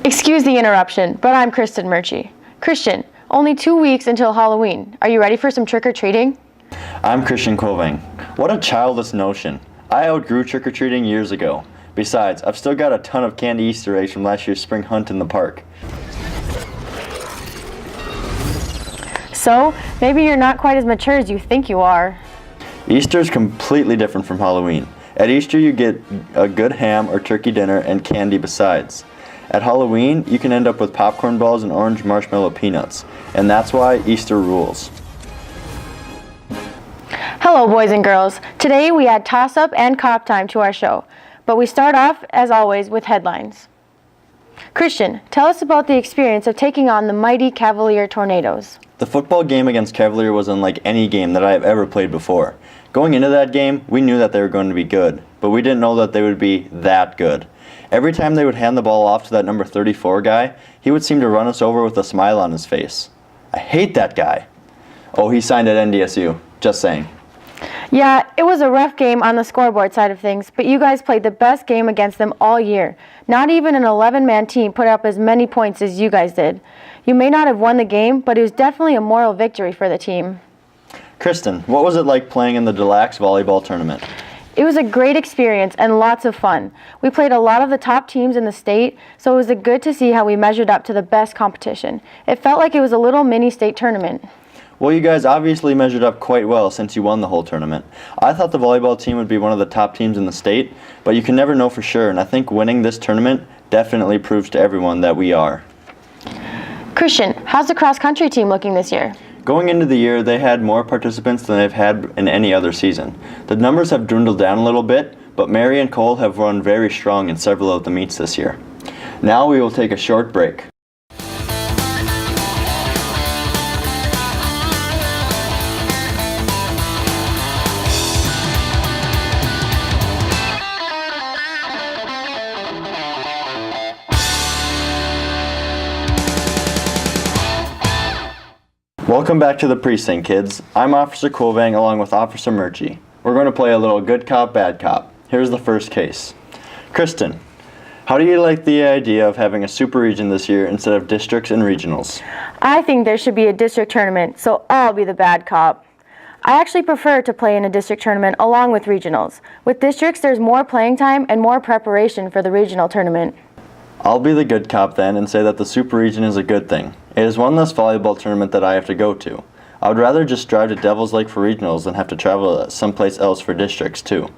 Excuse the interruption, but I'm Kristin Murchie. Kristin, only 2 weeks until Halloween. Are you ready for some trick-or-treating? I'm Kvilvang. What a childish notion. I outgrew trick-or-treating years ago. Besides, I've still got a ton of candy Easter eggs from last year's spring hunt in the park. So, maybe you're not quite as mature as you think you are. Easter is completely different from Halloween. At Easter you get a good ham or turkey dinner and candy besides. At Halloween, you can end up with popcorn balls and orange marshmallow peanuts. And that's why Easter rules. Hello, boys and girls. Today we add toss-up and cop time to our show. But we start off, as always, with headlines. Kristin, tell us about the experience of taking on the mighty Cavalier Tornadoes. The football game against Cavalier was unlike any game that I have ever played before. Going into that game, we knew that they were going to be good, but we didn't know that they would be that good. Every time they would hand the ball off to that number 34 guy, he would seem to run us over with a smile on his face. I hate that guy. Oh, he signed at NDSU. Just saying. Yeah, it was a rough game on the scoreboard side of things, but you guys played the best game against them all year. Not even an 11-man team put up as many points as you guys did. You may not have won the game, but it was definitely a moral victory for the team. Kristin, what was it like playing in the Deluxe Volleyball tournament? It was a great experience and lots of fun. We played a lot of the top teams in the state, so it was good to see how we measured up to the best competition. It felt like it was a little mini state tournament. Well, you guys obviously measured up quite well since you won the whole tournament. I thought the volleyball team would be one of the top teams in the state, but you can never know for sure, and I think winning this tournament definitely proves to everyone that we are. Kristin, how's the cross-country team looking this year? Going into the year, they had more participants than they've had in any other season. The numbers have dwindled down a little bit, but Mary and Cole have run very strong in several of the meets this year. Now we will take a short break. Welcome back to the precinct, kids. I'm Officer Kvilvang along with Officer Murchie. We're going to play a little good cop, bad cop. Here's the first case. Kristin, how do you like the idea of having a super region this year instead of districts and regionals? I think there should be a district tournament, so I'll be the bad cop. I actually prefer to play in a district tournament along with regionals. With districts, there's more playing time and more preparation for the regional tournament. I'll be the good cop then and say that the super region is a good thing. It is one less volleyball tournament that I have to go to. I would rather just drive to Devil's Lake for regionals than have to travel someplace else for districts too.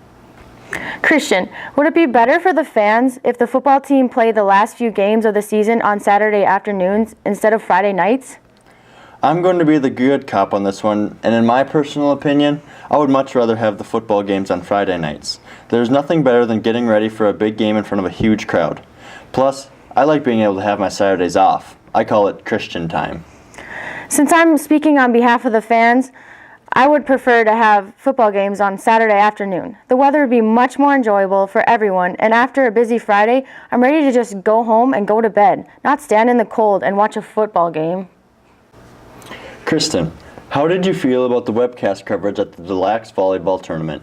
Kristin, would it be better for the fans if the football team played the last few games of the season on Saturday afternoons instead of Friday nights? I'm going to be the good cop on this one, and in my personal opinion, I would much rather have the football games on Friday nights. There's nothing better than getting ready for a big game in front of a huge crowd. Plus, I like being able to have my Saturdays off. I call it Christian time. Since I'm speaking on behalf of the fans, I would prefer to have football games on Saturday afternoon. The weather would be much more enjoyable for everyone, and after a busy Friday, I'm ready to just go home and go to bed, not stand in the cold and watch a football game. Kristin, how did you feel about the webcast coverage at the Deluxe Volleyball tournament?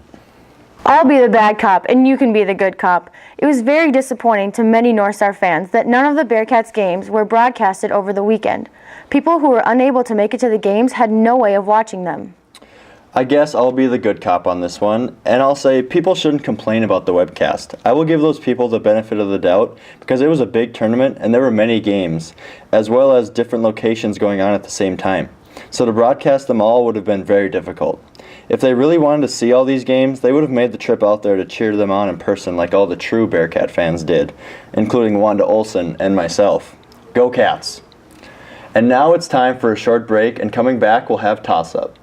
I'll be the bad cop, and you can be the good cop. It was very disappointing to many North Star fans that none of the Bearcats games were broadcasted over the weekend. People who were unable to make it to the games had no way of watching them. I guess I'll be the good cop on this one, and I'll say people shouldn't complain about the webcast. I will give those people the benefit of the doubt because it was a big tournament and there were many games, as well as different locations going on at the same time. So to broadcast them all would have been very difficult. If they really wanted to see all these games, they would have made the trip out there to cheer them on in person like all the true Bearcat fans did, including Wanda Olson and myself. Go Cats! And now it's time for a short break, and coming back we'll have toss-up.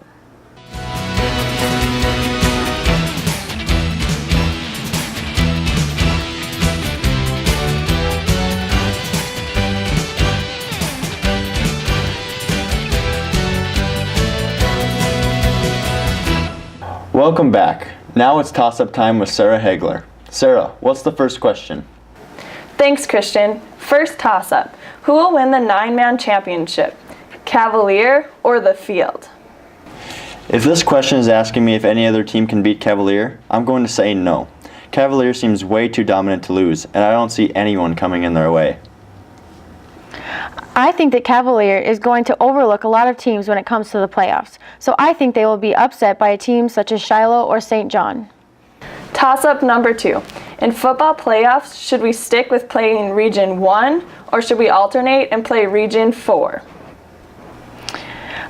Welcome back. Now it's toss-up time with Sarah Hagler. Sarah, what's the first question? Thanks, Kristin. First toss-up. Who will win the 9-man championship? Cavalier or the field? If this question is asking me if any other team can beat Cavalier, I'm going to say no. Cavalier seems way too dominant to lose, and I don't see anyone coming in their way. I think that Cavalier is going to overlook a lot of teams when it comes to the playoffs, so I think they will be upset by a team such as Shiloh or St. John. Toss-up number 2. In football playoffs, should we stick with playing Region 1 or should we alternate and play Region 4?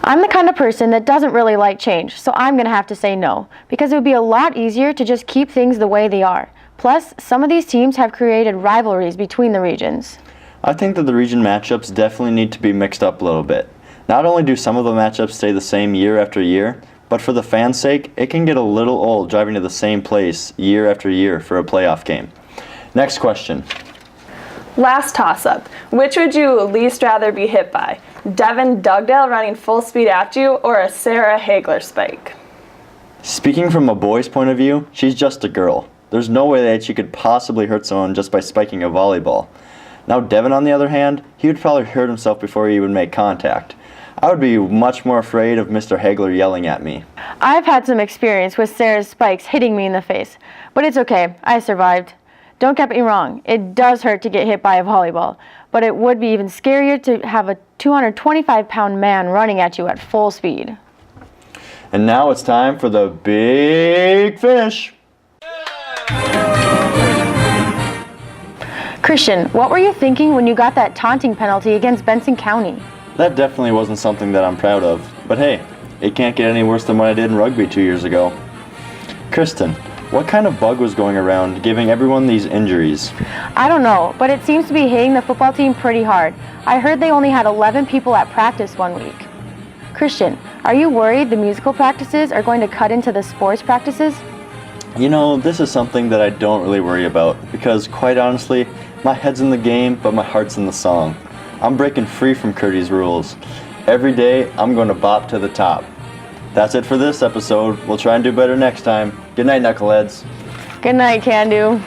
I'm the kind of person that doesn't really like change, so I'm going to have to say no, because it would be a lot easier to just keep things the way they are. Plus, some of these teams have created rivalries between the regions. I think that the region matchups definitely need to be mixed up a little bit. Not only do some of the matchups stay the same year after year, but for the fans' sake, it can get a little old driving to the same place year after year for a playoff game. Next question. Last toss-up. Which would you least rather be hit by? DEVIN DUGDALE running full speed at you or a Sarah Hagler spike? Speaking from a boy's point of view, she's just a girl. There's no way that she could possibly hurt someone just by spiking a volleyball. Now Devin, on the other hand, he would probably hurt himself before he would make contact. I would be much more afraid of Mr. Hagler yelling at me. I've had some experience with Sarah's spikes hitting me in the face, but it's okay, I survived. Don't get me wrong, it does hurt to get hit by a volleyball, but it would be even scarier to have a 225-pound man running at you at full speed. And now it's time for the big finish. Christian, what were you thinking when you got that taunting penalty against Benson County? That definitely wasn't something that I'm proud of, but hey, it can't get any worse than what I did in rugby 2 years ago. Kristin, what kind of bug was going around giving everyone these injuries? I don't know, but it seems to be hitting the football team pretty hard. I heard they only had 11 people at practice 1 week. Christian, are you worried the musical practices are going to cut into the sports practices? You know, this is something that I don't really worry about because, quite honestly, my head's in the game, but my heart's in the song. I'm breaking free from Curdy's rules. Every day, I'm going to bop to the top. That's it for this episode. We'll try and do better next time. Good night, knuckleheads. Good night, Can Do.